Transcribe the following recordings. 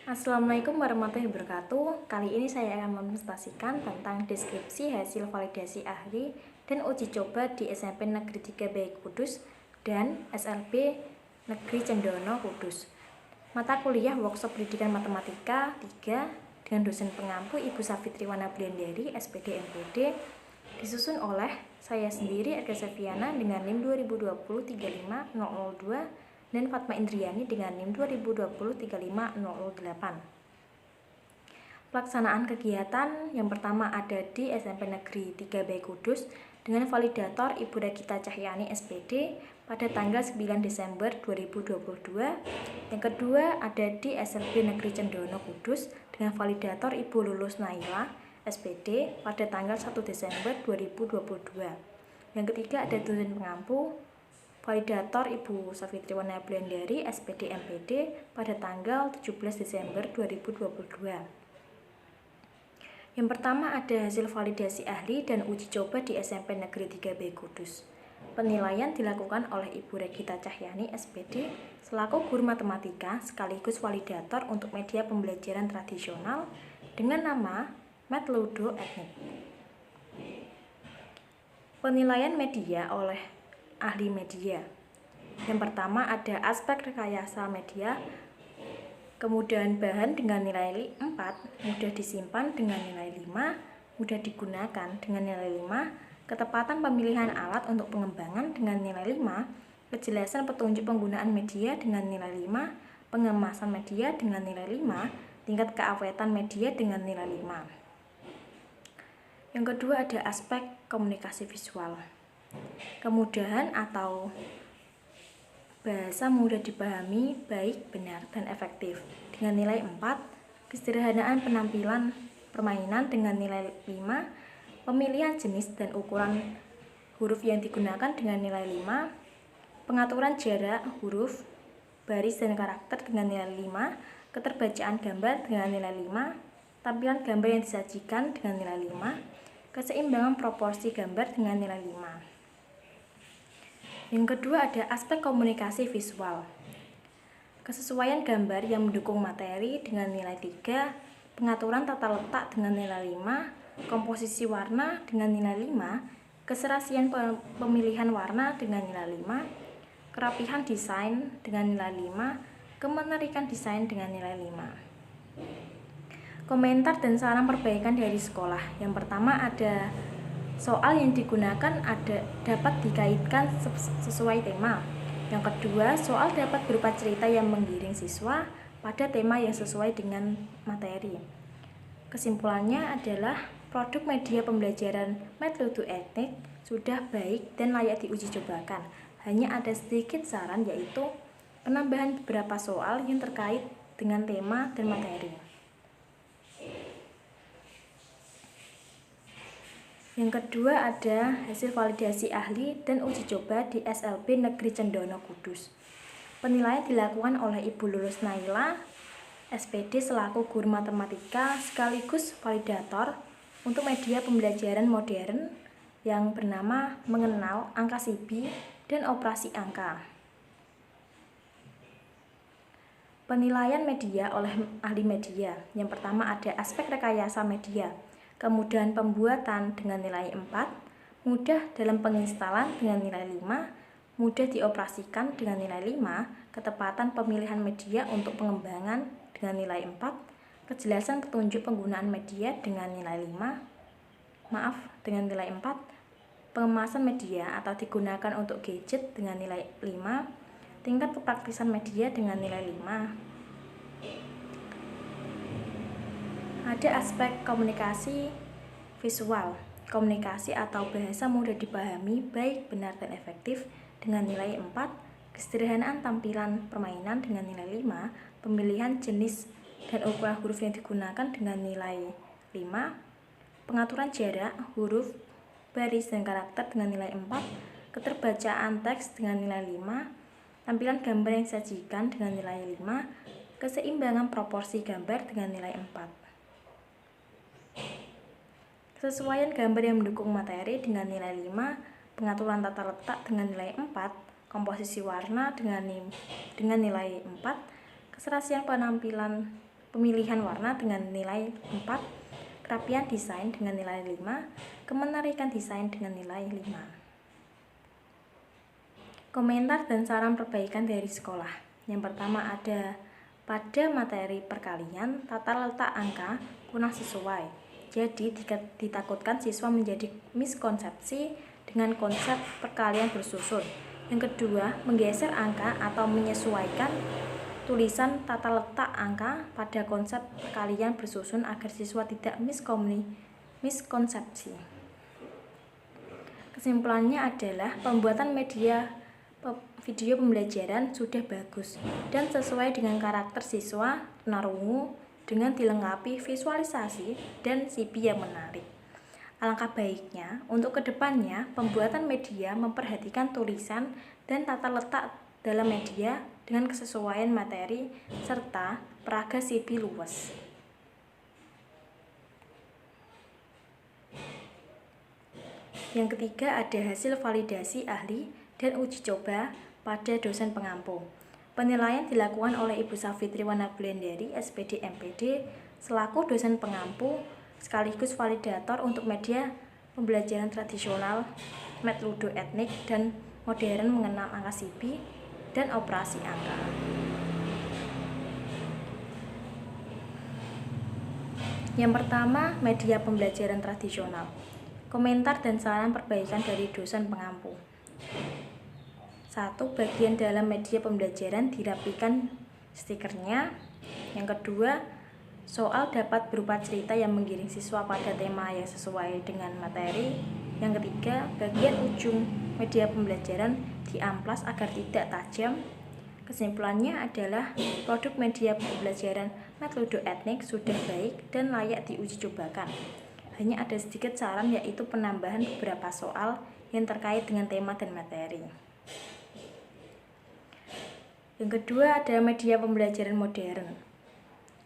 Assalamualaikum warahmatullahi wabarakatuh. Kali ini saya akan mempresentasikan tentang deskripsi hasil validasi ahli dan uji coba di SMP Negeri 3 Bayi Kudus dan SLB Negeri Cendono Kudus. Mata kuliah workshop pendidikan matematika 3 dengan dosen pengampu Ibu Safitriwana Bliandari, SPD MPD, disusun oleh saya sendiri, Erga Seviana, dengan NIM 2020 35002 dan Fatma Indriani dengan NIM 2020 35008. Pelaksanaan kegiatan yang pertama ada di SMP Negeri 3 Bayi Kudus dengan validator Ibu Regita Cahyani SPD pada tanggal 9 Desember 2022. Yang kedua ada di SLB Negeri Cendono Kudus dengan validator Ibu Lulus Naila SPD pada tanggal 1 Desember 2022. Yang ketiga ada dosen pengampu validator Ibu Safitriwana Bliandari SPD MPD pada tanggal 17 Desember 2022. Yang pertama ada hasil validasi ahli dan uji coba di SMP Negeri 3 Bayi Kudus. Penilaian dilakukan oleh Ibu Regita Cahyani SPD selaku guru matematika sekaligus validator untuk media pembelajaran tradisional dengan nama Metludo Etnik. Penilaian media oleh ahli media. Yang pertama ada aspek rekayasa media, kemudahan bahan dengan nilai 4, mudah disimpan dengan nilai 5, mudah digunakan dengan nilai 5, ketepatan pemilihan alat untuk pengembangan dengan nilai 5, kejelasan petunjuk penggunaan media dengan nilai 5, pengemasan media dengan nilai 5, tingkat keawetan media dengan nilai 5. Yang kedua ada aspek komunikasi visual. Kemudahan atau bahasa mudah dipahami, baik, benar, dan efektif dengan nilai 4, kesederhanaan penampilan permainan dengan nilai 5, pemilihan jenis dan ukuran huruf yang digunakan dengan nilai 5, pengaturan jarak huruf, baris, dan karakter dengan nilai 5, keterbacaan gambar dengan nilai 5, tampilan gambar yang disajikan dengan nilai 5, keseimbangan proporsi gambar dengan nilai 5. Yang kedua ada aspek komunikasi visual. Kesesuaian gambar yang mendukung materi dengan nilai 3, pengaturan tata letak dengan nilai 5, komposisi warna dengan nilai 5, keserasian pemilihan warna dengan nilai 5, kerapihan desain dengan nilai 5, kemenarikan desain dengan nilai 5. Komentar dan saran perbaikan dari sekolah. Yang pertama ada soal yang digunakan dapat dikaitkan sesuai tema. Yang kedua, soal dapat berupa cerita yang menggiring siswa pada tema yang sesuai dengan materi. Kesimpulannya adalah produk media pembelajaran Metludo Etnik sudah baik dan layak diuji cobakan. Hanya ada sedikit saran, yaitu penambahan beberapa soal yang terkait dengan tema dan materi. Yang kedua ada hasil validasi ahli dan uji coba di SLB Negeri Cendono Kudus. Penilaian dilakukan oleh Ibu Lulus Naila SPD selaku guru matematika sekaligus validator untuk media pembelajaran modern yang bernama Mengenal Angka Sibi dan Operasi Angka. Penilaian media oleh ahli media. Yang pertama ada aspek rekayasa media, kemudahan pembuatan dengan nilai 4, mudah dalam penginstalan dengan nilai 5, mudah dioperasikan dengan nilai 5, ketepatan pemilihan media untuk pengembangan dengan nilai 4, kejelasan petunjuk penggunaan media dengan nilai 5, dengan nilai 4, pengemasan media atau digunakan untuk gadget dengan nilai 5, tingkat kepraktisan media dengan nilai 5. Ada aspek komunikasi visual. Komunikasi atau bahasa mudah dipahami, baik, benar, dan efektif dengan nilai 4, kesederhanaan tampilan permainan dengan nilai 5, pemilihan jenis dan ukuran huruf yang digunakan dengan nilai 5, pengaturan jarak huruf, baris, dan karakter dengan nilai 4, keterbacaan teks dengan nilai 5, tampilan gambar yang disajikan dengan nilai 5, keseimbangan proporsi gambar dengan nilai 4. Kesesuaian gambar yang mendukung materi dengan nilai 5, pengaturan tata letak dengan nilai 4, komposisi warna dengan nilai 4, keserasian penampilan pemilihan warna dengan nilai 4, kerapian desain dengan nilai 5, kemenarikan desain dengan nilai 5. Komentar dan saran perbaikan dari sekolah. Yang pertama ada pada materi perkalian, tata letak angka kurang sesuai. Jadi ditakutkan siswa menjadi miskonsepsi dengan konsep perkalian bersusun. Yang kedua, menggeser angka atau menyesuaikan tulisan tata letak angka pada konsep perkalian bersusun agar siswa tidak miskonsepsi. Kesimpulannya adalah pembuatan video pembelajaran sudah bagus dan sesuai dengan karakter siswa tunarungu dengan dilengkapi visualisasi dan CV yang menarik. Alangkah baiknya untuk kedepannya pembuatan media memperhatikan tulisan dan tata letak dalam media dengan kesesuaian materi serta peraga CV luas. Yang ketiga ada hasil validasi ahli dan uji coba pada dosen pengampu. Penilaian dilakukan oleh Ibu Safitri Wanabulendari, SPD MPD, selaku dosen pengampu sekaligus validator untuk media pembelajaran tradisional, metode etnik dan modern mengenal angka CV dan operasi angka. Yang pertama, media pembelajaran tradisional. Komentar dan saran perbaikan dari dosen pengampu. 1. Bagian dalam media pembelajaran dirapikan stikernya. Yang kedua, soal dapat berupa cerita yang menggiring siswa pada tema yang sesuai dengan materi. Yang ketiga, bagian ujung media pembelajaran diamplas agar tidak tajam. Kesimpulannya adalah produk media pembelajaran metode etnik sudah baik dan layak diuji cobakan. Hanya ada sedikit saran, yaitu penambahan beberapa soal yang terkait dengan tema dan materi. Yang kedua ada media pembelajaran modern.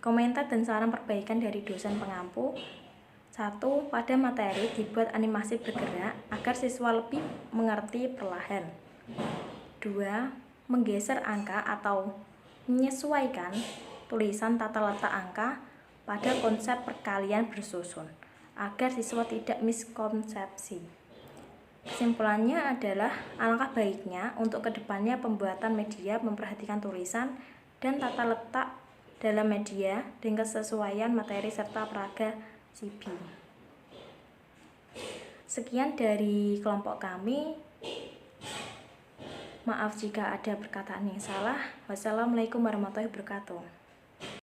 Komentar dan saran perbaikan dari dosen pengampu. 1. Pada materi dibuat animasi bergerak agar siswa lebih mengerti perlahan. 2. Menggeser angka atau menyesuaikan tulisan tata letak angka pada konsep perkalian bersusun agar siswa tidak miskonsepsi. Kesimpulannya adalah alangkah baiknya untuk kedepannya pembuatan media memperhatikan tulisan dan tata letak dalam media dengan kesesuaian materi serta peraga CV. Sekian dari kelompok kami. Maaf jika ada perkataan yang salah. Wassalamualaikum warahmatullahi wabarakatuh.